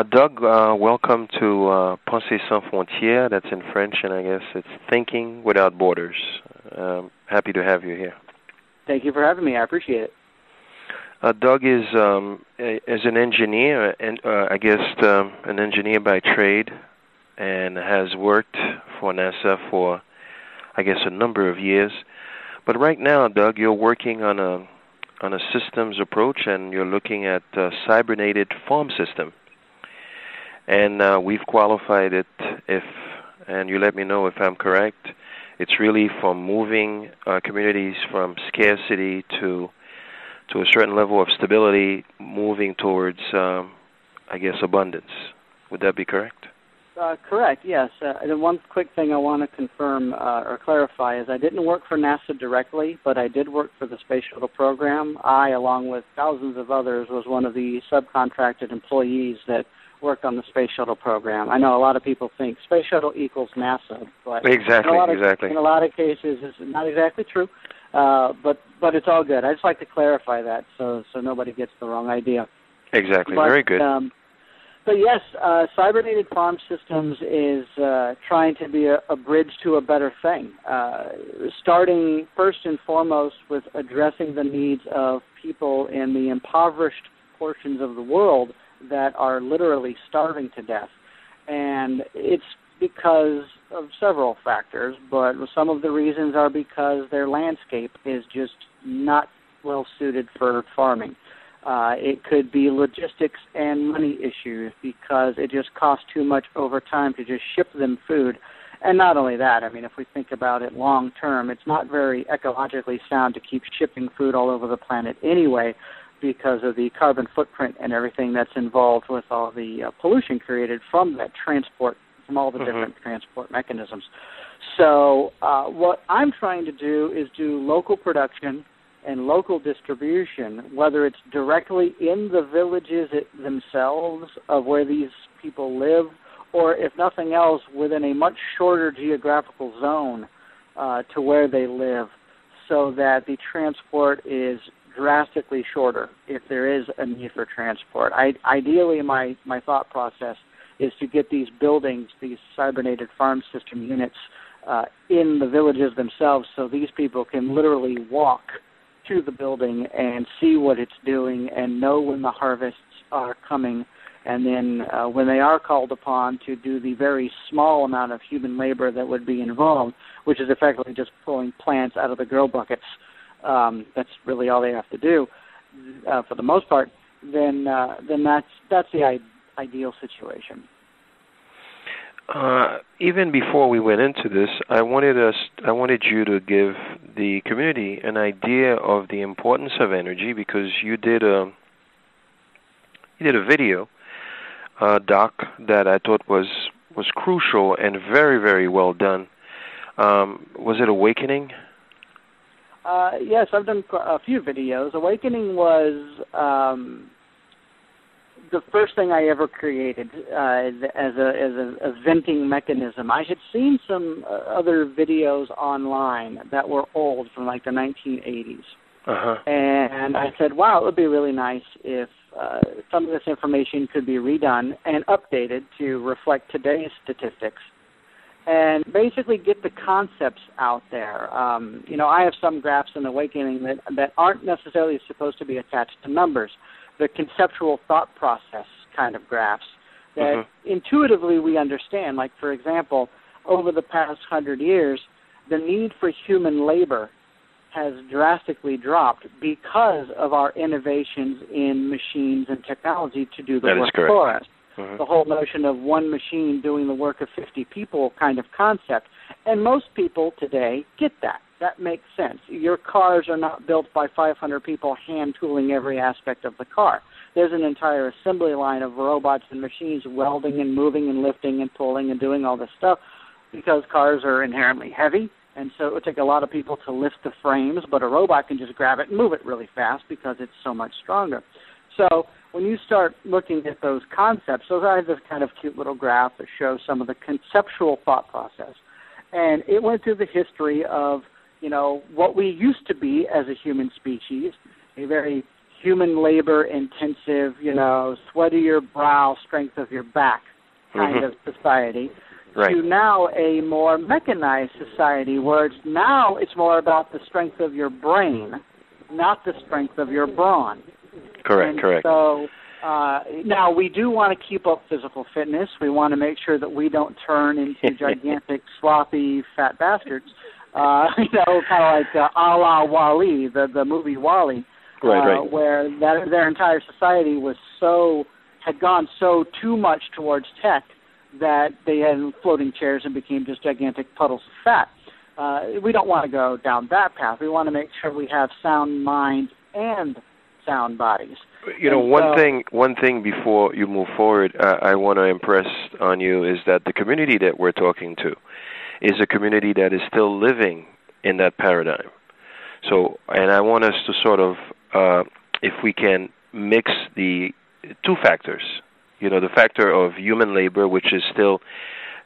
Doug, welcome to Pensée Sans Frontières. That's in French, and I guess it's Thinking Without Borders. Happy to have you here. Thank you for having me. I appreciate it. Doug is an engineer, and I guess an engineer by trade, and has worked for NASA for, I guess, a number of years. But right now, Doug, you're working on a systems approach, and you're looking at Cybernated Farm System. And we've qualified it, and you let me know if I'm correct. It's really from moving communities from scarcity to a certain level of stability, moving towards, I guess, abundance. Would that be correct? Correct, yes. The one quick thing I want to confirm or clarify is I didn't work for NASA directly, but I did work for the Space Shuttle program. I, along with thousands of others, was one of the subcontracted employees that worked on the Space Shuttle program. I know a lot of people think Space Shuttle equals NASA, but exactly. In a lot of cases it's not exactly true, but it's all good. I just like to clarify that so nobody gets the wrong idea. Exactly, very good. But yes, Cybernated Farm Systems is trying to be a bridge to a better thing, starting first and foremost with addressing the needs of people in the impoverished portions of the world that are literally starving to death. And it's because of several factors, but some of the reasons are because their landscape is just not well suited for farming. It could be logistics and money issues because it just costs too much over time to just ship them food. And not only that, I mean, if we think about it long term, it's not very ecologically sound to keep shipping food all over the planet anyway because of the carbon footprint and everything that's involved with all the pollution created from that transport, from all the different transport mechanisms. So what I'm trying to do is do local production and local distribution, whether it's directly in the villages themselves of where these people live, or if nothing else, within a much shorter geographical zone to where they live, so that the transport is drastically shorter if there is a need for transport. Ideally, my thought process is to get these buildings, these cybernated farm system units, in the villages themselves so these people can literally walk to the building and see what it's doing and know when the harvests are coming, and then when they are called upon to do the very small amount of human labor that would be involved, which is effectively just pulling plants out of the grow buckets. That's really all they have to do for the most part. Then that's the ideal situation. Even before we went into this, I wanted you to give the community an idea of the importance of energy, because you did a video, doc, that I thought was crucial and very, very well done. Was it Awakening? Yes, I've done a few videos. Awakening was the first thing I ever created as a venting mechanism. I had seen some other videos online that were old from like the 1980s. And I said, wow, it would be really nice if some of this information could be redone and updated to reflect today's statistics and basically get the concepts out there. I have some graphs in Awakening that aren't necessarily supposed to be attached to numbers. The conceptual thought process kind of graphs that intuitively we understand. Like, for example, over the past 100 years, the need for human labor has drastically dropped because of our innovations in machines and technology to do the work for us. The whole notion of one machine doing the work of 50 people kind of concept. And most people today get that. That makes sense. Your cars are not built by 500 people hand-tooling every aspect of the car. There's an entire assembly line of robots and machines welding and moving and lifting and pulling and doing all this stuff because cars are inherently heavy, and so it would take a lot of people to lift the frames, but a robot can just grab it and move it really fast because it's so much stronger. So when you start looking at those concepts, those are this kind of cute little graph that shows some of the conceptual thought process. And it went through the history of, what we used to be as a human species, a very human labor intensive, sweat of your brow, strength of your back kind of society, to now a more mechanized society where it's more about the strength of your brain, not the strength of your brawn. Correct. So now we do want to keep up physical fitness. We want to make sure that we don't turn into gigantic, sloppy, fat bastards. Kind of like a la Wall-E, the movie Wall-E, where their entire society had gone so too much towards tech that they had floating chairs and became just gigantic puddles of fat. We don't want to go down that path. We want to make sure we have sound minds and sound bodies. One thing before you move forward, I want to impress on you is that the community that we're talking to is a community that is still living in that paradigm. So, and I want us to sort of, if we can mix the two factors, the factor of human labor, which is still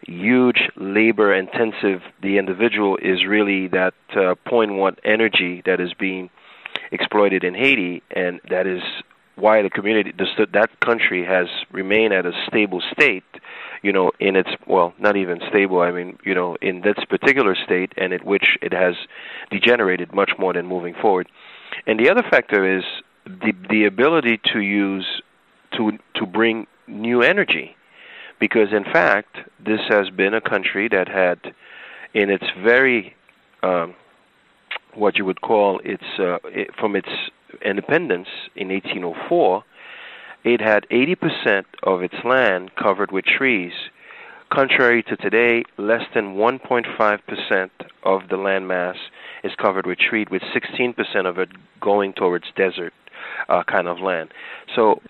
huge labor intensive. The individual is really that 0.1 energy that is being exploited in Haiti, and that is why the community, that country has remained at a stable state, in its, not even stable, in this particular state, and in which it has degenerated much more than moving forward. And the other factor is the ability to use, to bring new energy, because in fact, this has been a country that had, in its very, what you would call from its independence in 1804, it had 80% of its land covered with trees. Contrary to today, less than 1.5% of the land mass is covered with trees, with 16% of it going towards desert kind of land. So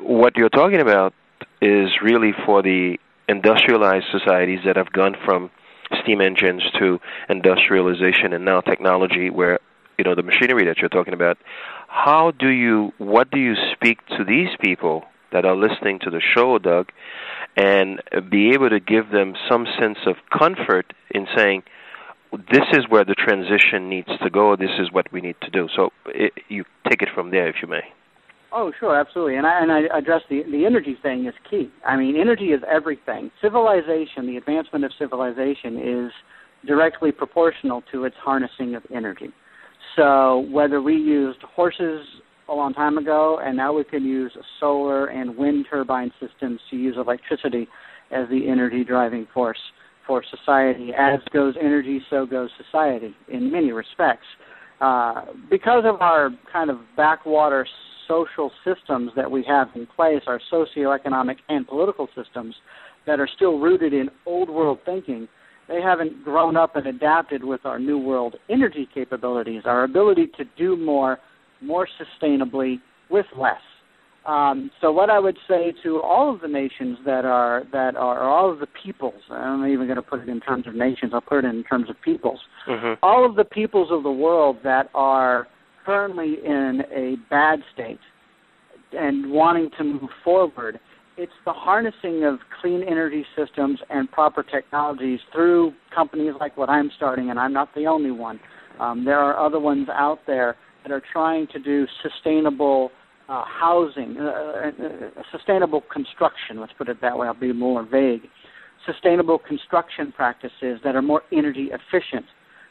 what you're talking about is really for the industrialized societies that have gone from steam engines to industrialization and now technology, where the machinery that you're talking about. What do you speak to these people that are listening to the show, Doug, and be able to give them some sense of comfort in saying, this is where the transition needs to go, this is what we need to do? So you take it from there, if you may. Oh, sure, absolutely. And I address the energy thing is key. Energy is everything. Civilization, the advancement of civilization, is directly proportional to its harnessing of energy. So whether we used horses a long time ago, and now we can use solar and wind turbine systems to use electricity as the energy driving force for society. As goes energy, so goes society in many respects. Because of our kind of backwater social systems that we have in place, our socioeconomic and political systems that are still rooted in old world thinking, they haven't grown up and adapted with our new world energy capabilities, our ability to do more sustainably with less. So what I would say to all of the nations that are all of the peoples, I'm not even going to put it in terms of nations, I'll put it in terms of peoples, all of the peoples of the world that are currently in a bad state and wanting to move forward, it's the harnessing of clean energy systems and proper technologies through companies like what I'm starting, and I'm not the only one. There are other ones out there that are trying to do sustainable housing, sustainable construction, let's put it that way, I'll be more vague, sustainable construction practices that are more energy efficient,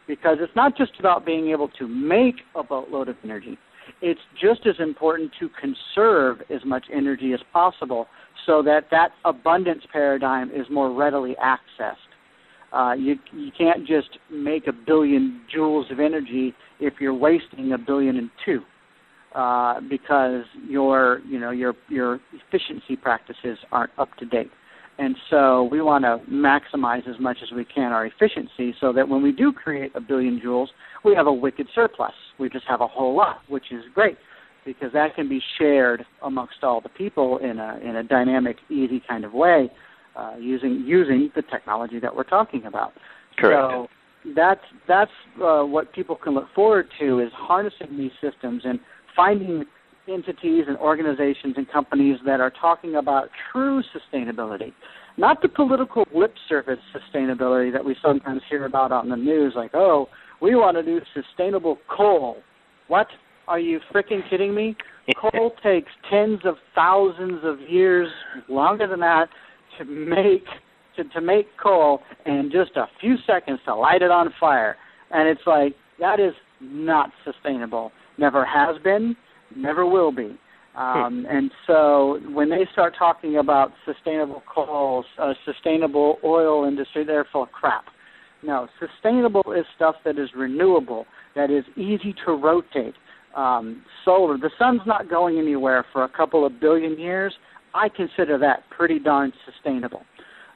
because it's not just about being able to make a boatload of energy. It's just as important to conserve as much energy as possible so that abundance paradigm is more readily accessed. You can't just make 1 billion joules of energy if you're wasting 1.2 billion, because your efficiency practices aren't up to date. And so we want to maximize as much as we can our efficiency so that when we do create 1 billion joules, we have a wicked surplus. We just have a whole lot, which is great, because that can be shared amongst all the people in a dynamic, easy kind of way, using the technology that we're talking about. Correct. So that's what people can look forward to, is harnessing these systems and finding entities and organizations and companies that are talking about true sustainability, not the political lip service sustainability that we sometimes hear about on the news, like, oh, we want to do sustainable coal. What? Are you freaking kidding me? Coal takes tens of thousands of years, longer than that, to make coal, and just a few seconds to light it on fire. And it's like, that is not sustainable. Never has been, never will be. And so when they start talking about sustainable coal, sustainable oil industry, they're full of crap. No, sustainable is stuff that is renewable, that is easy to rotate. Solar, the sun's not going anywhere for a couple of billion years. I consider that pretty darn sustainable.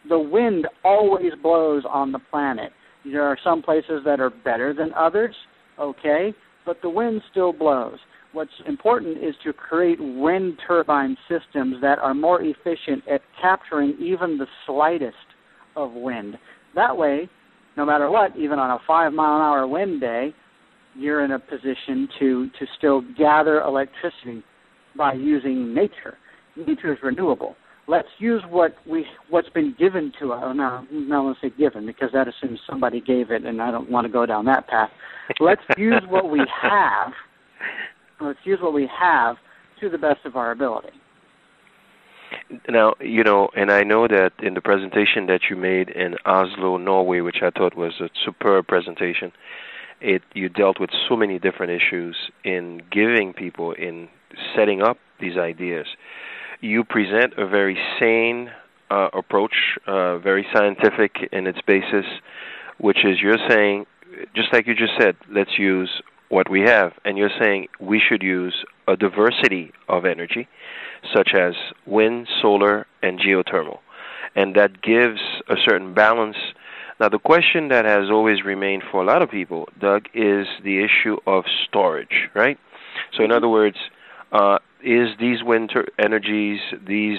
The wind always blows on the planet. There are some places that are better than others, okay, but the wind still blows. What's important is to create wind turbine systems that are more efficient at capturing even the slightest of wind. That way, no matter what, even on a 5-mile-an-hour wind day, you're in a position to still gather electricity by using nature. Nature is renewable. Let's use what's been given to us. No, let's say given, because that assumes somebody gave it, and I don't want to go down that path. Let's use what we have. Let's use what we have to the best of our ability. Now, and I know that in the presentation that you made in Oslo, Norway, which I thought was a superb presentation, you dealt with so many different issues in giving people, in setting up these ideas. You present a very sane approach, very scientific in its basis, which is you're saying, just like you just said, let's use what we have. And you're saying we should use a diversity of energy, such as wind, solar, and geothermal. And that gives a certain balance. Now, the question that has always remained for a lot of people, Doug, is the issue of storage, right? So in other words, is these wind energies, these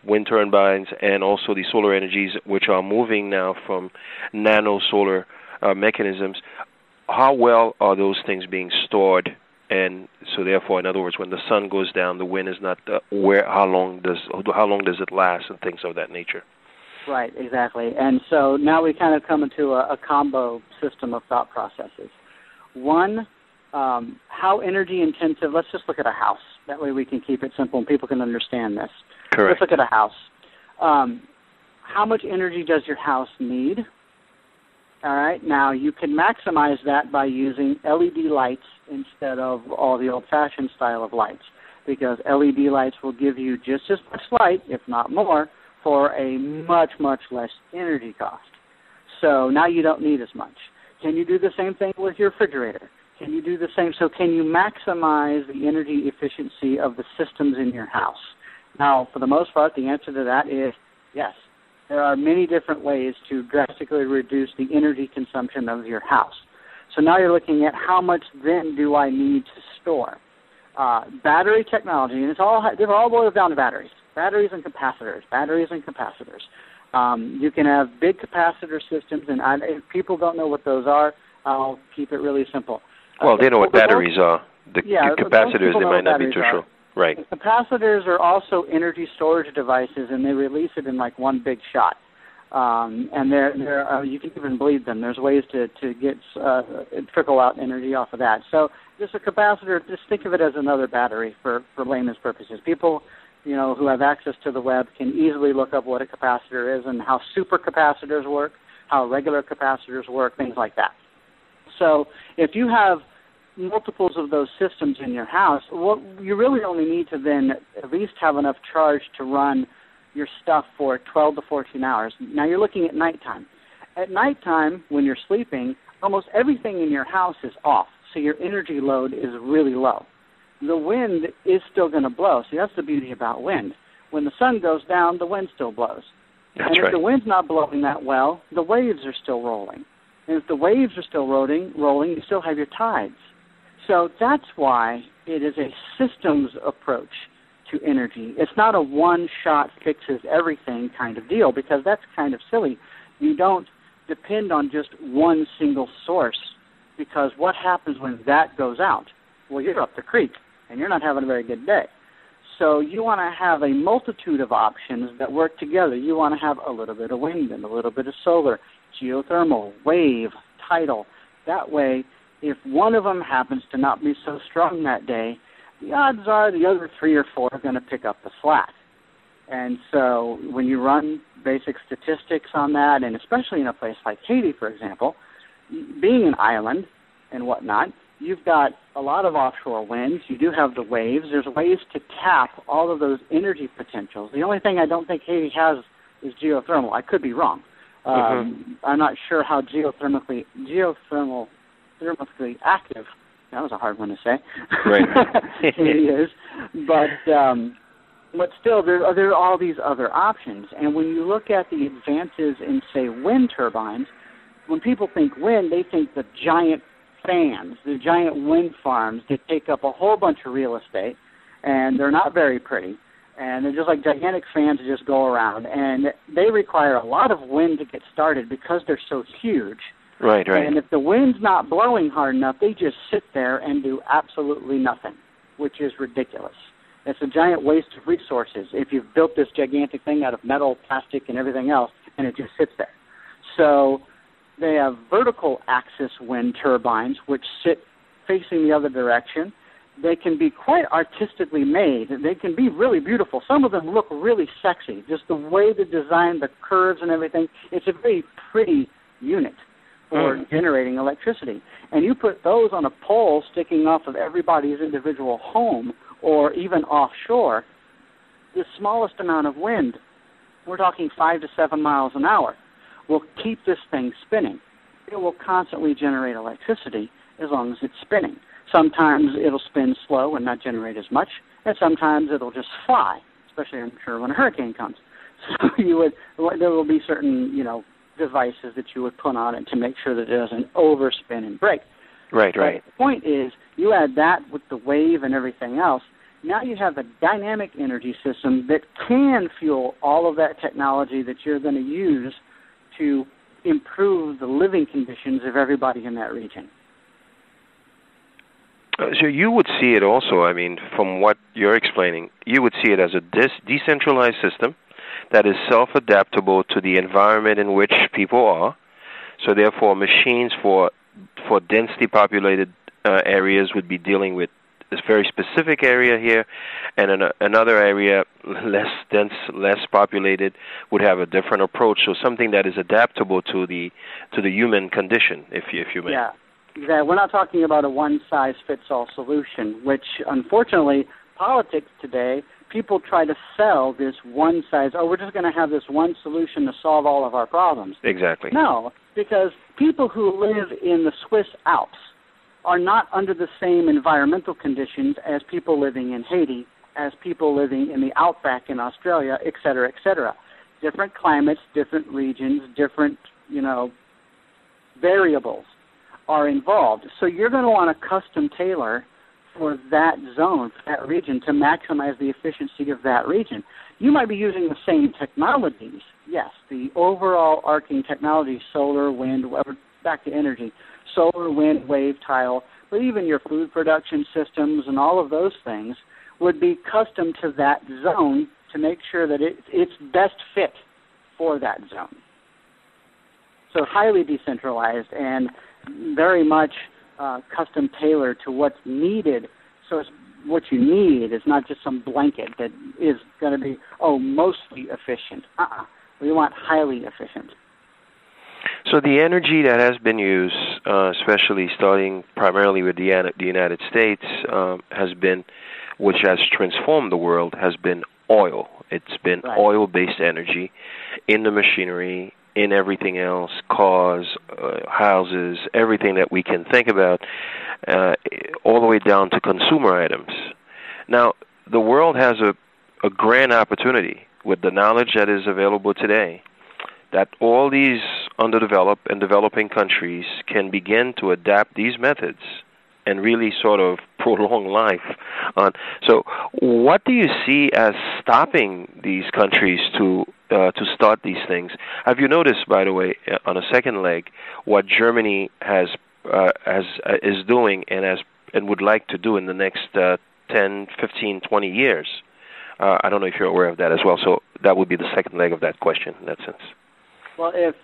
wind turbines, and also the solar energies, which are moving now from nano-solar mechanisms, how well are those things being stored? And so therefore, in other words, when the sun goes down, the wind is not how long does it last, and things of that nature. Right, exactly. And so now we kind of come into a combo system of thought processes. One, how energy intensive, let's just look at a house. That way we can keep it simple and people can understand this. Correct. Let's look at a house. How much energy does your house need? All right, now you can maximize that by using LED lights instead of all the old-fashioned style of lights, because LED lights will give you just as much light, if not more, for a much, much less energy cost. So now you don't need as much. Can you do the same thing with your refrigerator? Can you do the same? So can you maximize the energy efficiency of the systems in your house? Now, for the most part, the answer to that is yes. There are many different ways to drastically reduce the energy consumption of your house. So now you're looking at how much then do I need to store. Battery technology, and it all boils down to batteries. Batteries and capacitors. You can have big capacitor systems, and if people don't know what those are, I'll keep it really simple. Well, they know what batteries are. The capacitors, they might not be too sure. Right. The capacitors are also energy storage devices, and they release it in like one big shot. And you can even bleed them. There's ways to get trickle out energy off of that. So just a capacitor, just think of it as another battery for layman's purposes. People, who have access to the web can easily look up what a capacitor is and how supercapacitors work, how regular capacitors work, things like that. So if you have multiples of those systems in your house, you really only need to then at least have enough charge to run your stuff for 12 to 14 hours. Now you're looking at nighttime. At nighttime, when you're sleeping, almost everything in your house is off, so your energy load is really low. The wind is still going to blow. See, that's the beauty about wind. When the sun goes down, the wind still blows. That's and if right. the wind's not blowing that well, the waves are still rolling. And if the waves are still rolling, you still have your tides. So that's why it is a systems approach to energy. It's not a one-shot fixes everything kind of deal, because that's kind of silly. You don't depend on just one single source, because what happens when that goes out? Well, you're up the creek, and you're not having a very good day. So you want to have a multitude of options that work together. You want to have a little bit of wind and a little bit of solar, geothermal, wave, tidal. That way if one of them happens to not be so strong that day, the odds are the other 3 or 4 are going to pick up the slack. And so when you run basic statistics on that, and especially in a place like Haiti, for example, being an island and whatnot, you've got a lot of offshore winds. You do have the waves. There's ways to tap all of those energy potentials. The only thing I don't think Haiti has is geothermal. I could be wrong. I'm not sure how geothermally active. That was a hard one to say. Right. It is, but still, there are all these other options. And when you look at the advances in, say, wind turbines, when people think wind, they think the giant fans, the giant wind farms that take up a whole bunch of real estate, and they're not very pretty. And they're just like gigantic fans that just go around. And they require a lot of wind to get started because they're so huge. Right. And if the wind's not blowing hard enough, they just sit there and do absolutely nothing, which is ridiculous. It's a giant waste of resources if you've built this gigantic thing out of metal, plastic, and everything else, and it just sits there. So they have vertical axis wind turbines, which sit facing the other direction. They can be quite artistically made. They can be really beautiful. Some of them look really sexy. Just the way they design the curves and everything, it's a very pretty unit for generating electricity. And you put those on a pole sticking off of everybody's individual home or even offshore, the smallest amount of wind, we're talking 5 to 7 miles an hour, will keep this thing spinning. It will constantly generate electricity as long as it's spinning. Sometimes it'll spin slow and not generate as much, and sometimes it'll just fly, especially, I'm sure, when a hurricane comes. So there will be certain, devices that you would put on it to make sure that it doesn't overspin and break. Right. But the point is, you add that with the wave and everything else, now you have a dynamic energy system that can fuel all of that technology that you're going to use to improve the living conditions of everybody in that region. So you would see it also, from what you're explaining, you would see it as a decentralized system that is self-adaptable to the environment in which people are. So therefore, machines for densely populated areas would be dealing with this very specific area here, and in another area, less dense, less populated, would have a different approach. So something that is adaptable to the human condition, if you may. Yeah. We're not talking about a one-size-fits-all solution, which, unfortunately, politics today, people try to sell this one size, we're just going to have this one solution to solve all of our problems. Exactly. No, because people who live in the Swiss Alps are not under the same environmental conditions as people living in Haiti, as people living in the outback in Australia, et cetera, et cetera. Different climates, different regions, different, variables are involved. So you're going to want to custom tailor for that zone, for that region, to maximize the efficiency of that region. You might be using the same technologies, yes, the overall arcing technology, solar, wind, back to energy, solar, wind, wave, tile, but even your food production systems and all of those things would be custom to that zone to make sure that it's best fit for that zone. So highly decentralized and very much custom tailored to what's needed. So it's what you need is not just some blanket that is going to be, mostly efficient. We want highly efficient. So the energy that has been used, especially starting primarily with the United States, has been, which has transformed the world, has been oil. It's been oil-based energy in the machinery, in everything else, cars, houses, everything that we can think about, all the way down to consumer items. Now, the world has a grand opportunity with the knowledge that is available today, that all these underdeveloped and developing countries can begin to adapt these methods and really sort of prolong life. So what do you see as stopping these countries to start these things? Have you noticed, by the way, on a second leg, what Germany is doing and would like to do in the next 10, 15, 20 years? I don't know if you're aware of that as well. So that would be the second leg of that question in that sense. Well, if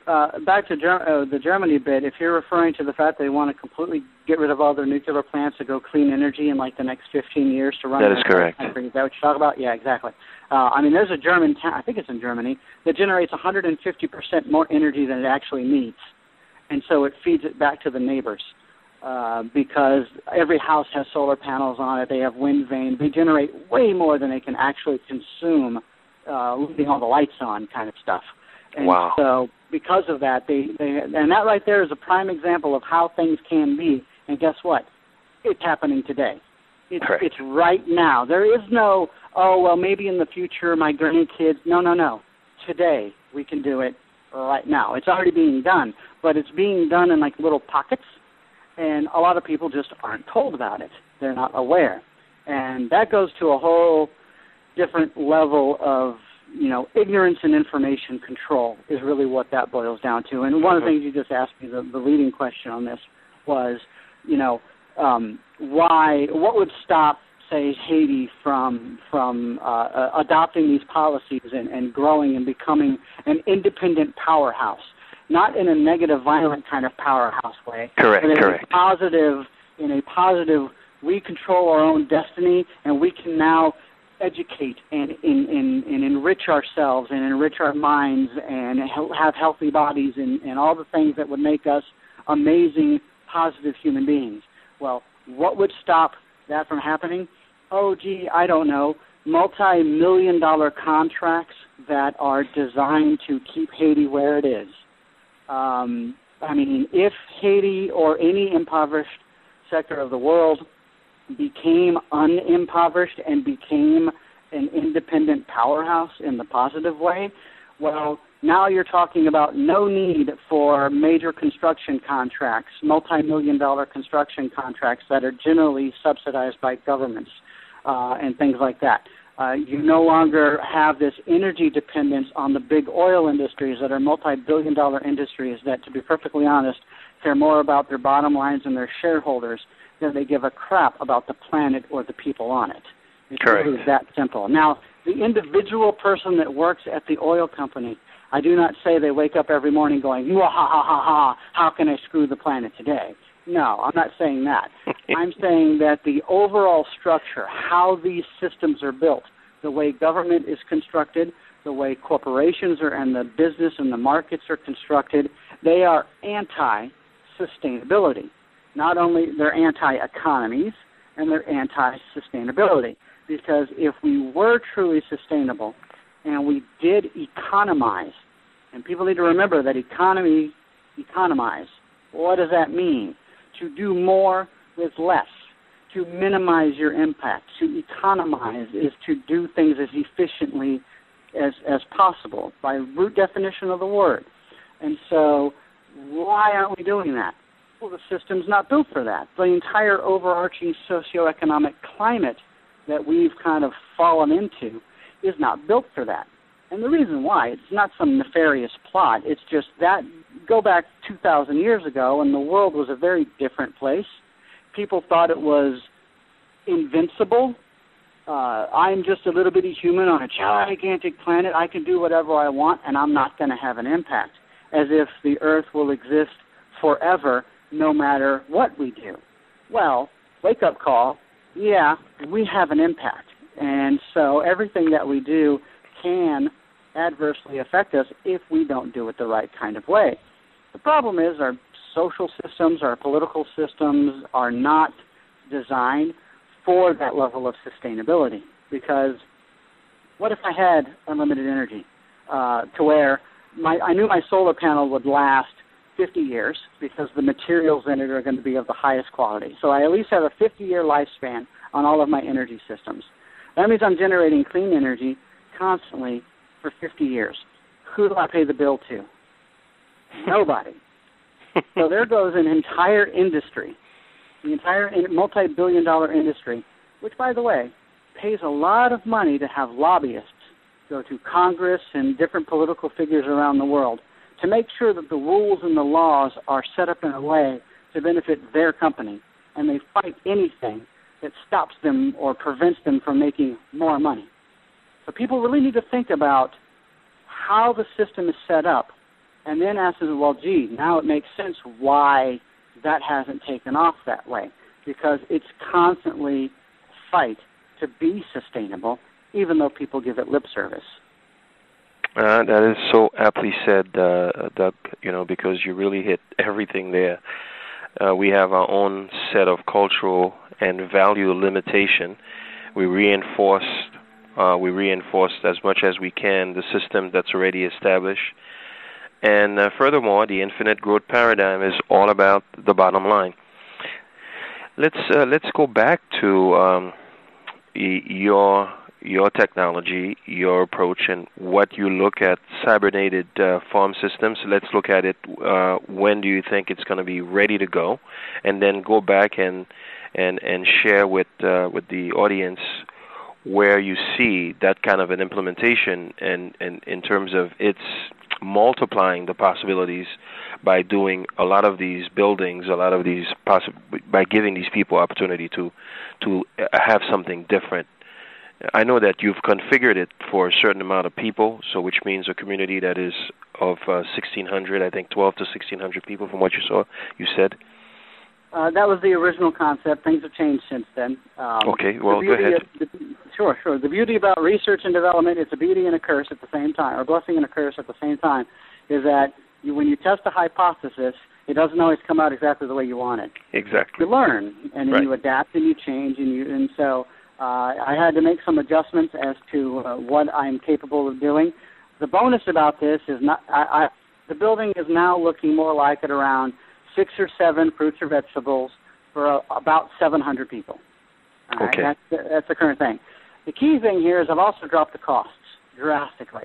back to the Germany bit, if you're referring to the fact they want to completely get rid of all their nuclear plants to go clean energy in like the next 15 years to run. That is correct. Country, is that what you talk about? Yeah, exactly. I mean, there's a German town, I think it's in Germany, that generates 150% more energy than it actually needs, and so it feeds it back to the neighbors. Because every house has solar panels on it, they have wind vanes, they generate way more than they can actually consume, leaving all the lights on kind of stuff. And wow. So because of that, and that right there is a prime example of how things can be. And guess what? It's happening today. It's right now. There is no, oh, well, maybe in the future my grandkids. No. Today we can do it right now. It's already being done, but it's being done in like little pockets. And a lot of people just aren't told about it. They're not aware. And that goes to a whole different level of, ignorance and information control is really what that boils down to. And one of the things you just asked me, the leading question on this was, what would stop, say, Haiti from adopting these policies and growing and becoming an independent powerhouse? Not in a negative, violent kind of powerhouse way. Correct. In a positive, we control our own destiny, and we can now educate and enrich ourselves and enrich our minds and have healthy bodies and all the things that would make us amazing, positive human beings. Well, what would stop that from happening? Oh, gee, I don't know. Multi-million-dollar contracts that are designed to keep Haiti where it is. If Haiti or any impoverished sector of the world became unimpoverished and became an independent powerhouse in the positive way, well, now you're talking about no need for major construction contracts, multi-million-dollar construction contracts that are generally subsidized by governments and things like that. You no longer have this energy dependence on the big oil industries that are multi-billion-dollar industries that, to be perfectly honest, care more about their bottom lines and their shareholders than they give a crap about the planet or the people on it. It's really that simple. Now, the individual person that works at the oil company, I do not say they wake up every morning going, ha, ha, ha, ha, how can I screw the planet today? No, I'm not saying that. I'm saying that the overall structure, how these systems are built, the way government is constructed, the way corporations are and the business and the markets are constructed, they are anti-sustainability. Not only they're anti-economies and they're anti-sustainability. Because if we were truly sustainable and we did economize, and people need to remember that economize. What does that mean? To do more with less, to minimize your impact. To economize is to do things as efficiently as possible, by root definition of the word. And so why aren't we doing that? Well, the system's not built for that. The entire overarching socioeconomic climate that we've kind of fallen into is not built for that. And the reason why, it's not some nefarious plot. It's just that, go back 2,000 years ago, and the world was a very different place. People thought it was invincible. I'm just a little bitty human on a gigantic planet. I can do whatever I want, and I'm not going to have an impact, as if the earth will exist forever no matter what we do. Well, wake-up call, yeah, we have an impact. And so everything that we do can adversely affect us if we don't do it the right kind of way. The problem is our social systems, our political systems are not designed for that level of sustainability. Because what if I had unlimited energy to where I knew my solar panel would last 50 years because the materials in it are going to be of the highest quality. So I at least have a 50-year lifespan on all of my energy systems. That means I'm generating clean energy constantly for 50 years. Who do I pay the bill to? Nobody. So there goes an entire industry, the entire multi-billion-dollar industry, which, by the way, pays a lot of money to have lobbyists go to Congress and different political figures around the world to make sure that the rules and the laws are set up in a way to benefit their company, and they fight anything that stops them or prevents them from making more money. So people really need to think about how the system is set up and then asks, well, gee, now it makes sense why that hasn't taken off that way, because it's constantly fight to be sustainable, even though people give it lip service. That is so aptly said, Doug, because you really hit everything there. We have our own set of cultural and value limitation. We reinforce as much as we can the system that's already established. And furthermore, the infinite growth paradigm is all about the bottom line. Let's go back to your technology, your approach, and what you look at Cybernated Farm Systems. Let's look at it. When do you think it's going to be ready to go? And then go back and share with the audience where you see that kind of an implementation and in terms of its multiplying the possibilities by doing a lot of these buildings, by giving these people opportunity to have something different. I know that you've configured it for a certain amount of people, so which means a community that is of 1,600, I think 12 to 1,600 people from what you said. That was the original concept. Things have changed since then. Okay, well, go ahead. Sure. The beauty about research and development, it's a beauty and a curse at the same time, or a blessing and a curse at the same time, is that when you test a hypothesis, it doesn't always come out exactly the way you want it. Exactly. You learn, and then you adapt and you change, and so I had to make some adjustments as to what I'm capable of doing. The bonus about this is the building is now looking more like at around 6 or 7 fruits or vegetables for about 700 people. Okay. That's the current thing. The key thing here is I've also dropped the costs drastically.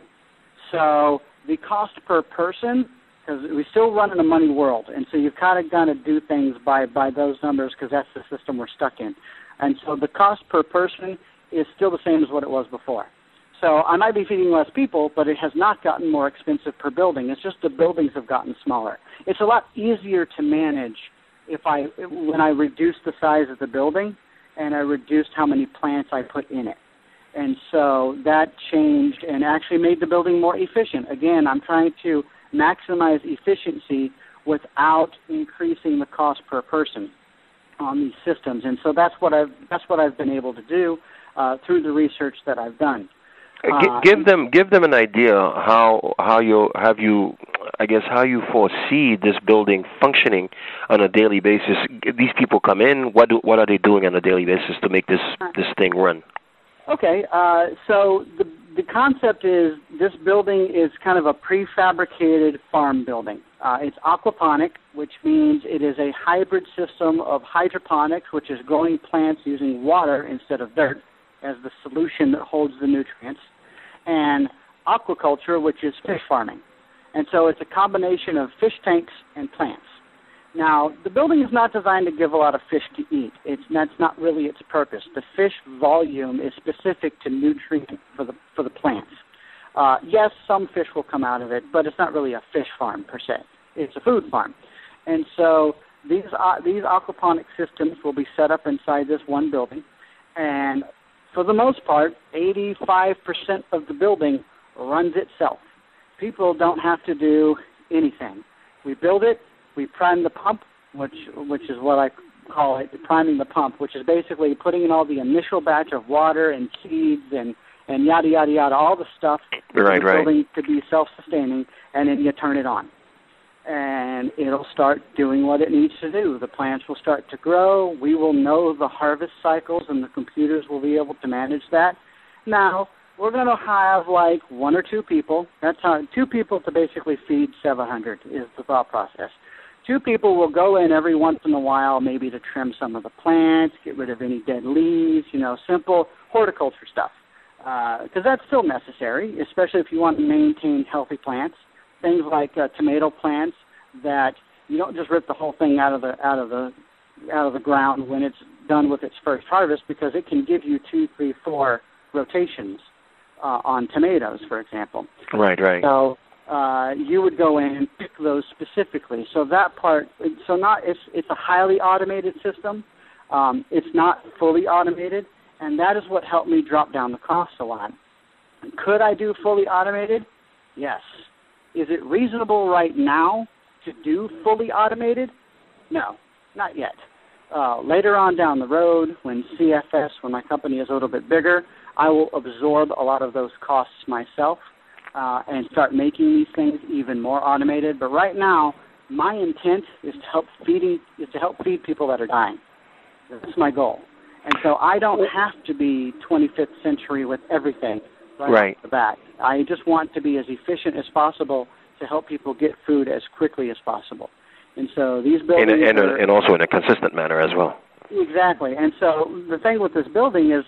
So the cost per person, because we still run in a money world, and so you've kind of got to do things by those numbers because that's the system we're stuck in. And so the cost per person is still the same as what it was before. So I might be feeding less people, but it has not gotten more expensive per building. It's just the buildings have gotten smaller. It's a lot easier to manage when I reduce the size of the building and I reduced how many plants I put in it. And so that changed and actually made the building more efficient. Again, I'm trying to maximize efficiency without increasing the cost per person on these systems. And so that's what I've been able to do through the research that I've done. Give them an idea how you foresee this building functioning on a daily basis. These people come in. What are they doing on a daily basis to make this thing run? Okay. So the concept is this building is kind of a prefabricated farm building. It's aquaponic, which means it is a hybrid system of hydroponics, which is growing plants using water instead of dirt as the solution that holds the nutrients, and aquaculture, which is fish farming. And so it's a combination of fish tanks and plants. Now, the building is not designed to give a lot of fish to eat. That's not really its purpose. The fish volume is specific to nutrient for the plants. Yes, some fish will come out of it, but it's not really a fish farm per se. It's a food farm. And so these aquaponic systems will be set up inside this one building, and for the most part, 85% of the building runs itself. People don't have to do anything. We build it, we prime the pump, which is what I call it, priming the pump, which is basically putting in all the initial batch of water and seeds and yada, yada, yada, all the stuff for the building to be self-sustaining, and then you turn it on. And it'll start doing what it needs to do. The plants will start to grow. We will know the harvest cycles, and the computers will be able to manage that. Now, we're going to have like 1 or 2 people. That's how 2 people to basically feed 700 is the thought process. 2 people will go in every once in a while, maybe to trim some of the plants, get rid of any dead leaves, simple horticulture stuff. Because that's still necessary, especially if you want to maintain healthy plants. Things like tomato plants that you don't just rip the whole thing out of the ground when it's done with its first harvest, because it can give you 2, 3, 4 rotations on tomatoes, for example. Right. So you would go in and pick those specifically. So that part, it's a highly automated system. It's not fully automated, and that is what helped me drop down the cost a lot. Could I do fully automated? Yes. Is it reasonable right now to do fully automated? No, not yet. Later on down the road, when my company is a little bit bigger, I will absorb a lot of those costs myself and start making these things even more automated. But right now, my intent is to help feed people that are dying. That's my goal. And so I don't have to be 25th century with everything right off the bat. I just want to be as efficient as possible to help people get food as quickly as possible. And so these buildings and also in a consistent manner as well. Exactly. And so the thing with this building is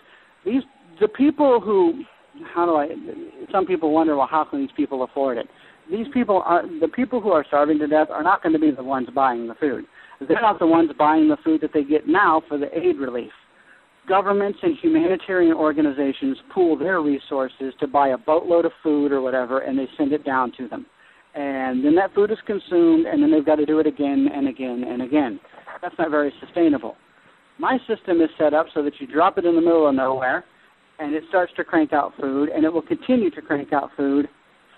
the people who, some people wonder, well, how can these people afford it? The people who are starving to death are not going to be the ones buying the food. They're not the ones buying the food that they get now for the aid relief. Governments and humanitarian organizations pool their resources to buy a boatload of food or whatever, and they send it down to them. And then that food is consumed, and then they've got to do it again and again and again. That's not very sustainable. My system is set up so that you drop it in the middle of nowhere, and it starts to crank out food, and it will continue to crank out food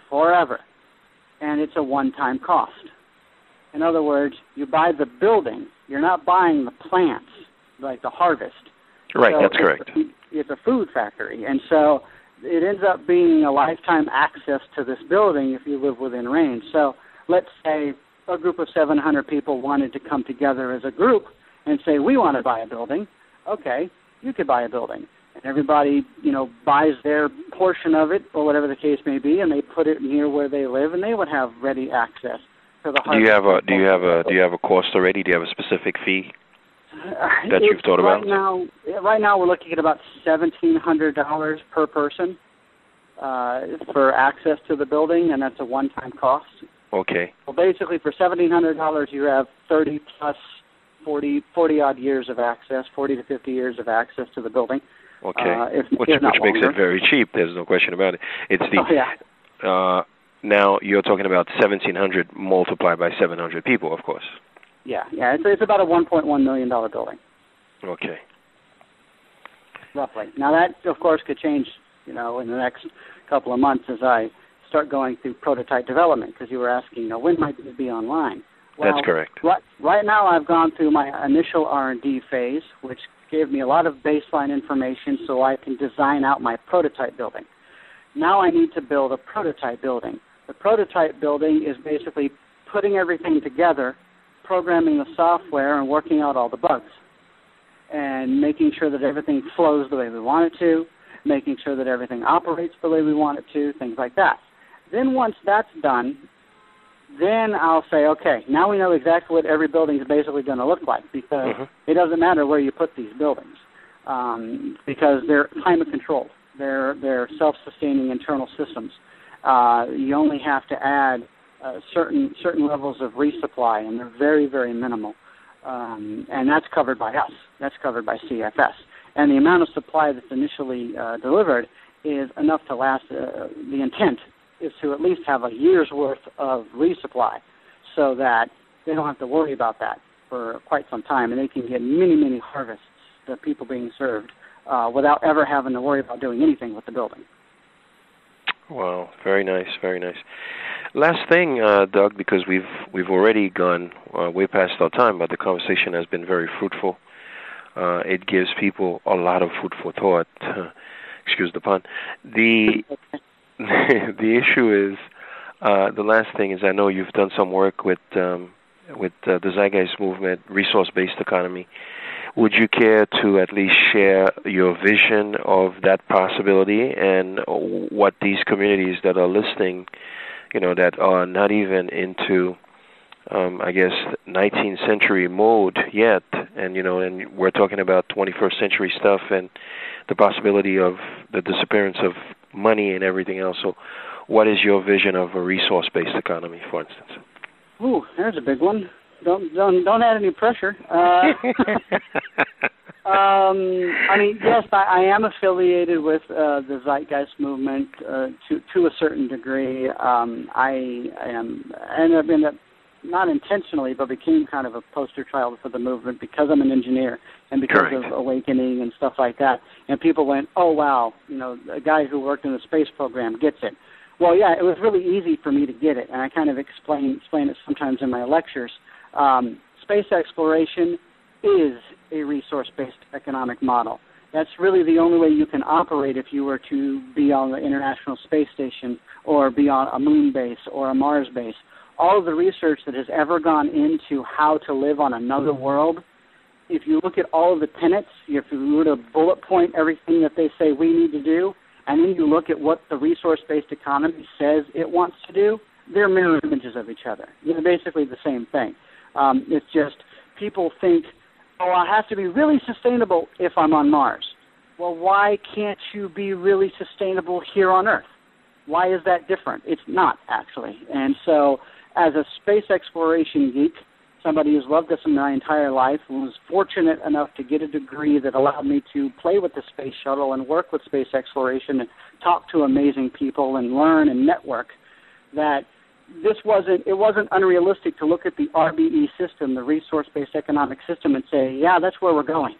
forever. And it's a one-time cost. In other words, you buy the building. You're not buying the plants, like the harvest. Right, so that's correct. It's a food factory. And so it ends up being a lifetime access to this building if you live within range. So let's say a group of 700 people wanted to come together as a group and say, we want to buy a building. Okay, you could buy a building. And everybody, buys their portion of it, or whatever the case may be, and they put it near where they live, and they would have ready access to the harvest. Do you have a cost already? Do you have a specific fee that you've thought about? Right now we're looking at about $1,700 per person for access to the building, and that's a one-time cost. Okay. Well, basically, for $1,700, you have 30 plus 40-odd years of access, 40 to 50 years of access to the building. Okay, which makes it very cheap. There's no question about it. It's now you're talking about 1,700 multiplied by 700 people, of course. Yeah. It's about a $1.1 million building. Okay. Roughly. Now that, of course, could change, in the next couple of months as I start going through prototype development, because you were asking, when might it be online? Well, that's correct. Right now I've gone through my initial R&D phase, which gave me a lot of baseline information so I can design out my prototype building. Now I need to build a prototype building. The prototype building is basically putting everything together, programming the software, and working out all the bugs, and making sure that everything flows the way we want it to, making sure that everything operates the way we want it to, things like that. Then once that's done, then I'll say, okay, now we know exactly what every building is basically going to look like, because it doesn't matter where you put these buildings, because they're climate controlled. They're self-sustaining internal systems. You only have to add certain levels of resupply, and they're very, very minimal. And that's covered by us. That's covered by CFS. And the amount of supply that's initially delivered is enough to last. The intent is to at least have a year's worth of resupply, so that they don't have to worry about that for quite some time, and they can get many, many harvests, the people being served, without ever having to worry about doing anything with the building. Wow, very nice, very nice. Last thing, Doug, because we've already gone way past our time, but the conversation has been very fruitful. It gives people a lot of food for thought. Excuse the pun. The issue is, the last thing is, I know you've done some work with the Zeitgeist movement, resource-based economy. Would you care to at least share your vision of that possibility, and what these communities that are listening, that are not even into, 19th century mode yet, and we're talking about 21st century stuff, and the possibility of the disappearance of money and everything else. So what is your vision of a resource-based economy, for instance? Ooh, there's a big one. Don't add any pressure. Yes, I am affiliated with the Zeitgeist movement to a certain degree. I ended up not intentionally, but became kind of a poster child for the movement because I'm an engineer and because of awakening and stuff like that. And people went, oh, wow, a guy who worked in the space program gets it. Well, yeah, it was really easy for me to get it, and I kind of explain it sometimes in my lectures. Space exploration is a resource-based economic model. That's really the only way you can operate if you were to be on the International Space Station or be on a moon base or a Mars base. All of the research that has ever gone into how to live on another world, if you look at all of the tenets, if you were to bullet point everything that they say we need to do, and then you look at what the resource-based economy says it wants to do, they're mirror images of each other. They're basically the same thing. It's just people think, oh, I have to be really sustainable if I'm on Mars. Well, why can't you be really sustainable here on Earth? Why is that different? It's not, actually. And so as a space exploration geek, somebody who's loved this my entire life, and was fortunate enough to get a degree that allowed me to play with the space shuttle and work with space exploration and talk to amazing people and learn and network, that it wasn't unrealistic to look at the RBE system, the resource-based economic system, and say, yeah, that's where we're going.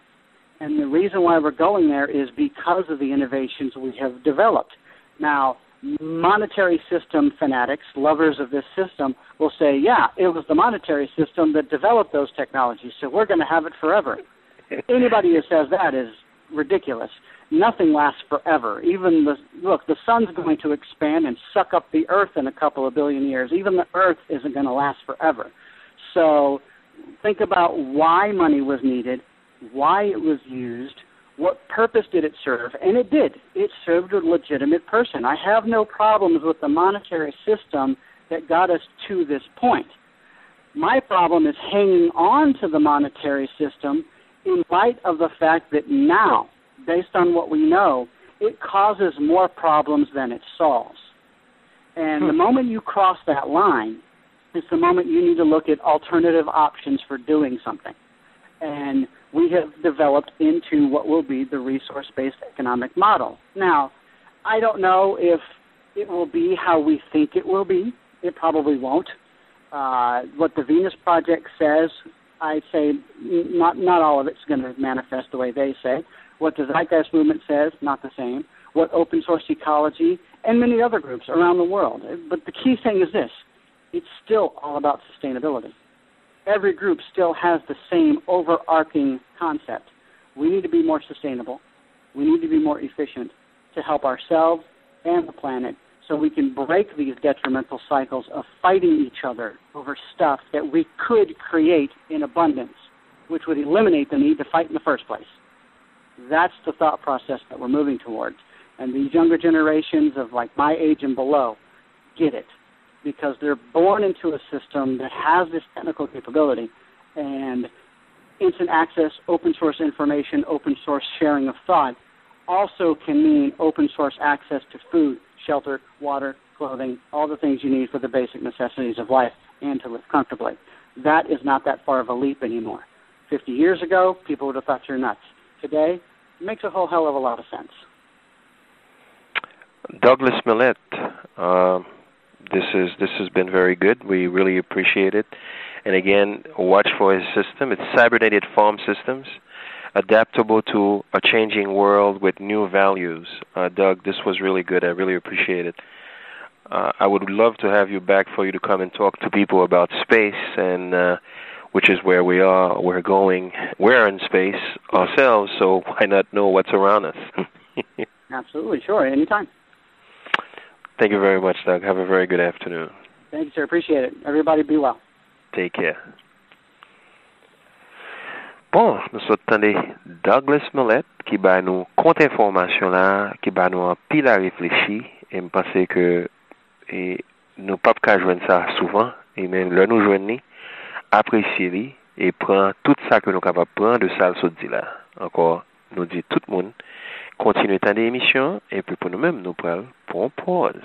And the reason why we're going there is because of the innovations we have developed. Now, monetary system fanatics, lovers of this system, will say, yeah, it was the monetary system that developed those technologies, so we're going to have it forever. Anybody who says that is ridiculous. Nothing lasts forever. Even the sun's going to expand and suck up the Earth in a couple of billion years. Even the Earth isn't going to last forever. So think about why money was needed, why it was used, what purpose did it serve, and it did. It served a legitimate person. I have no problems with the monetary system that got us to this point. My problem is hanging on to the monetary system in light of the fact that now, based on what we know, it causes more problems than it solves. And the moment you cross that line is the moment you need to look at alternative options for doing something. And we have developed into what will be the resource-based economic model. Now, I don't know if it will be how we think it will be. It probably won't. What the Venus Project says, I'd say not all of it's going to manifest the way they say. What the Zeitgeist movement says, not the same. What open source ecology and many other groups around the world. But the key thing is this. It's still all about sustainability. Every group still has the same overarching concept. We need to be more sustainable. We need to be more efficient to help ourselves and the planet so we can break these detrimental cycles of fighting each other over stuff that we could create in abundance, which would eliminate the need to fight in the first place. That's the thought process that we're moving towards. And these younger generations of like my age and below get it, because they're born into a system that has this technical capability, and instant access, open source information, open source sharing of thought also can mean open source access to food, shelter, water, clothing, all the things you need for the basic necessities of life and to live comfortably. That is not that far of a leap anymore. 50 years ago, people would have thought you're nuts. Today, it makes a whole hell of a lot of sense. Douglas Mallette, this has been very good. We really appreciate it. And again, watch for his system. It's Cybernated Farms Systems, adaptable to a changing world with new values. Doug, this was really good. I really appreciate it. I would love to have you back for you to come and talk to people about space, and which is where we are. We're going. We're in space ourselves, so why not know what's around us? Absolutely, sure, anytime. Thank you very much, Doug. Have a very good afternoon. Thank you, sir. Appreciate it. Everybody be well. Take care. Bon, nous sommes Douglas Mallette qui va nous compte information là, qui va nous en pile à réfléchir, et je pense que nous pas qu'à joindre ça souvent, et même là nous joignons, apprécier et prendre tout ça que nous capable prendre de ça le dit là. Encore, nous dit tout le monde, continuez à l'émission, et puis pour nous-mêmes, nous prenons pour une pause.